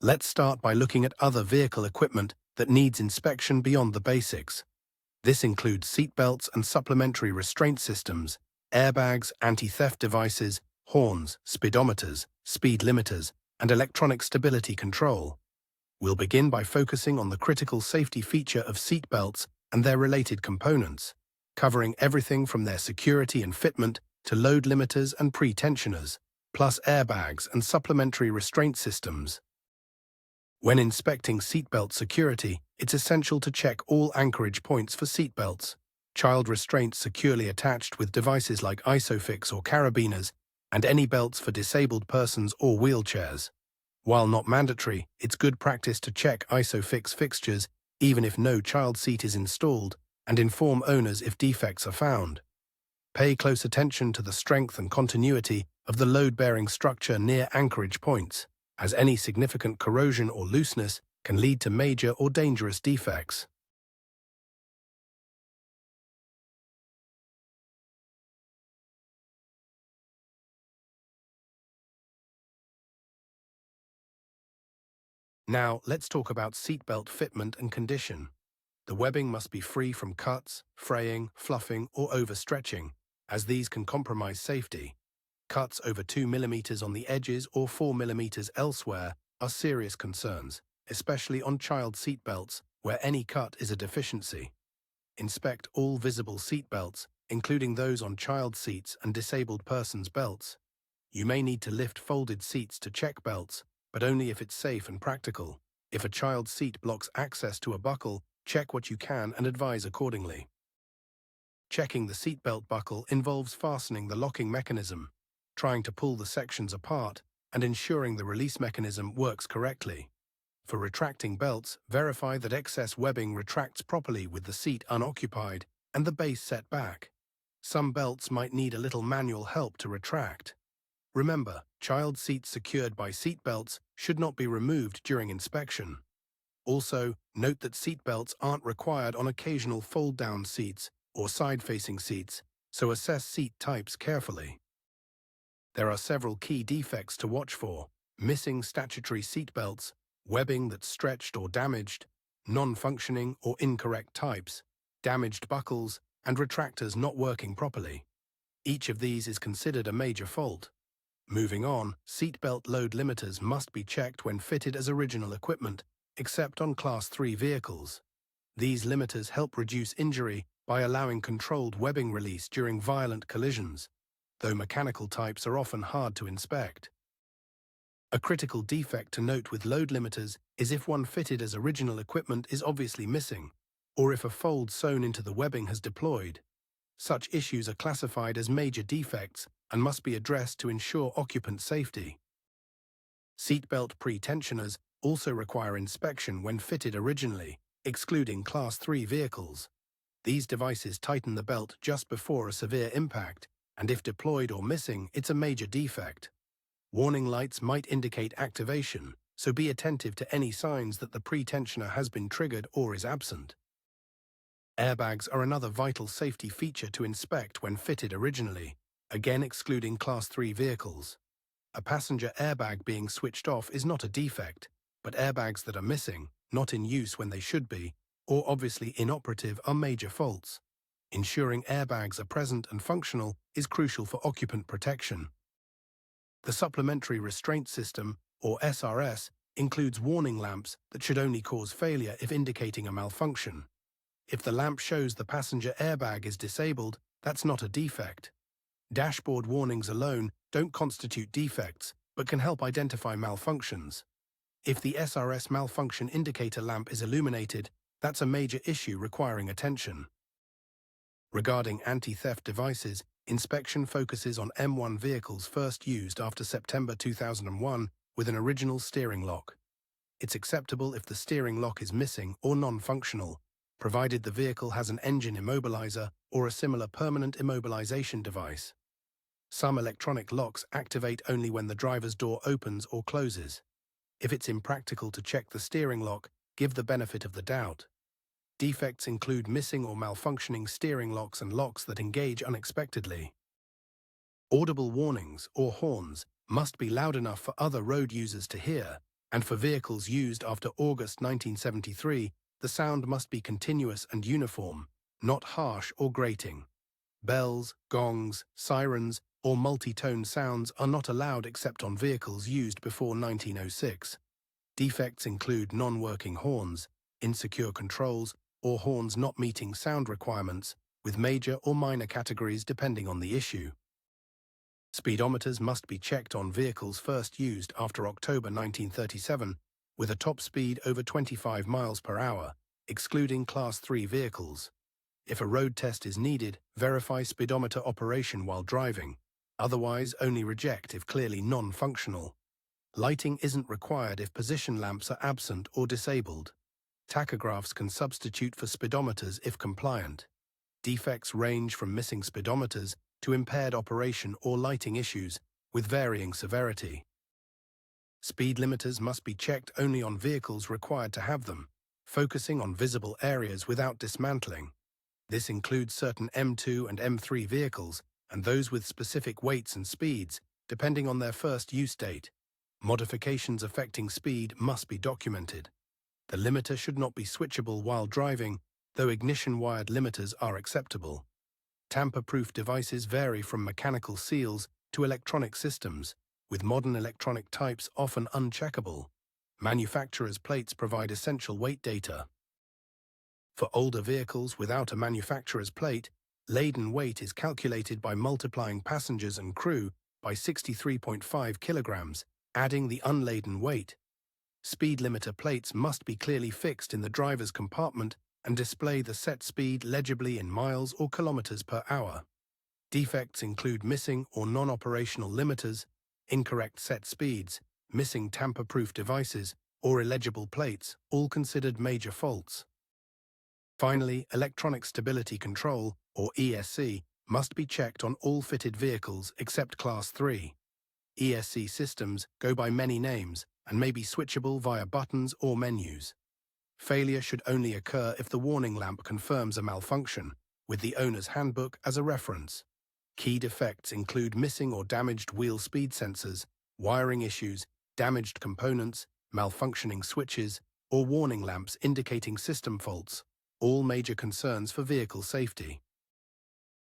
Let's start by looking at other vehicle equipment that needs inspection beyond the basics. This includes seatbelts and supplementary restraint systems, airbags, anti-theft devices, horns, speedometers, speed limiters, and electronic stability control. We'll begin by focusing on the critical safety feature of seatbelts and their related components, covering everything from their security and fitment to load limiters and pre-tensioners, plus airbags and supplementary restraint systems. When inspecting seatbelt security, it's essential to check all anchorage points for seatbelts, child restraints securely attached with devices like ISOFIX or carabiners, and any belts for disabled persons or wheelchairs. While not mandatory, it's good practice to check ISOFIX fixtures even if no child seat is installed, and inform owners if defects are found. Pay close attention to the strength and continuity of the load-bearing structure near anchorage points, as any significant corrosion or looseness can lead to major or dangerous defects. Now, let's talk about seatbelt fitment and condition. The webbing must be free from cuts, fraying, fluffing, or overstretching, as these can compromise safety. Cuts over 2 mm on the edges or 4 mm elsewhere are serious concerns, especially on child seatbelts, where any cut is a deficiency. Inspect all visible seatbelts, including those on child seats and disabled persons' belts. You may need to lift folded seats to check belts, but only if it's safe and practical. If a child's seat blocks access to a buckle, check what you can and advise accordingly. Checking the seatbelt buckle involves fastening the locking mechanism, trying to pull the sections apart, and ensuring the release mechanism works correctly. For retracting belts, verify that excess webbing retracts properly with the seat unoccupied and the base set back. Some belts might need a little manual help to retract. Remember, child seats secured by seat belts should not be removed during inspection. Also, note that seat belts aren't required on occasional fold-down seats or side-facing seats, so assess seat types carefully. There are several key defects to watch for: missing statutory seat belts, webbing that's stretched or damaged, non-functioning or incorrect types, damaged buckles, and retractors not working properly. Each of these is considered a major fault. Moving on, seatbelt load limiters must be checked when fitted as original equipment, except on Class 3 vehicles. These limiters help reduce injury by allowing controlled webbing release during violent collisions, though mechanical types are often hard to inspect. A critical defect to note with load limiters is if one fitted as original equipment is obviously missing, or if a fold sewn into the webbing has deployed. Such issues are classified as major defects and must be addressed to ensure occupant safety. Seatbelt pre-tensioners also require inspection when fitted originally, excluding Class 3 vehicles. These devices tighten the belt just before a severe impact, and if deployed or missing, it's a major defect. Warning lights might indicate activation, so be attentive to any signs that the pre-tensioner has been triggered or is absent. Airbags are another vital safety feature to inspect when fitted originally, again excluding Class 3 vehicles. A passenger airbag being switched off is not a defect, but airbags that are missing, not in use when they should be, or obviously inoperative are major faults. Ensuring airbags are present and functional is crucial for occupant protection. The supplementary restraint system, or SRS, includes warning lamps that should only cause failure if indicating a malfunction. If the lamp shows the passenger airbag is disabled, that's not a defect. Dashboard warnings alone don't constitute defects, but can help identify malfunctions. If the SRS malfunction indicator lamp is illuminated, that's a major issue requiring attention. Regarding anti-theft devices, inspection focuses on M1 vehicles first used after September 2001 with an original steering lock. It's acceptable if the steering lock is missing or non-functional, provided the vehicle has an engine immobilizer or a similar permanent immobilization device. Some electronic locks activate only when the driver's door opens or closes. If it's impractical to check the steering lock, give the benefit of the doubt. Defects include missing or malfunctioning steering locks and locks that engage unexpectedly. Audible warnings, or horns, must be loud enough for other road users to hear, And for vehicles used after August 1973, the sound must be continuous and uniform, not harsh or grating. Bells, gongs, sirens, or multi-tone sounds are not allowed except on vehicles used before 1906. Defects include non-working horns, insecure controls, or horns not meeting sound requirements, with major or minor categories depending on the issue. Speedometers must be checked on vehicles first used after October 1937 with a top speed over 25 miles per hour, excluding Class 3 vehicles. If a road test is needed, verify speedometer operation while driving. Otherwise, only reject if clearly non-functional. Lighting isn't required if position lamps are absent or disabled. Tachographs can substitute for speedometers if compliant. Defects range from missing speedometers to impaired operation or lighting issues, with varying severity. Speed limiters must be checked only on vehicles required to have them, focusing on visible areas without dismantling. This includes certain M2 and M3 vehicles and those with specific weights and speeds, depending on their first use date. Modifications affecting speed must be documented. The limiter should not be switchable while driving, though ignition-wired limiters are acceptable. Tamper-proof devices vary from mechanical seals to electronic systems, with modern electronic types often uncheckable. Manufacturers' plates provide essential weight data. For older vehicles without a manufacturer's plate, laden weight is calculated by multiplying passengers and crew by 63.5 kilograms, adding the unladen weight. Speed limiter plates must be clearly fixed in the driver's compartment and display the set speed legibly in miles or kilometers per hour. Defects include missing or non-operational limiters, incorrect set speeds, missing tamper-proof devices, or illegible plates, all considered major faults. Finally, electronic stability control, or ESC, must be checked on all fitted vehicles except Class 3. ESC systems go by many names and may be switchable via buttons or menus. Failure should only occur if the warning lamp confirms a malfunction, with the owner's handbook as a reference. Key defects include missing or damaged wheel speed sensors, wiring issues, damaged components, malfunctioning switches, or warning lamps indicating system faults, all major concerns for vehicle safety.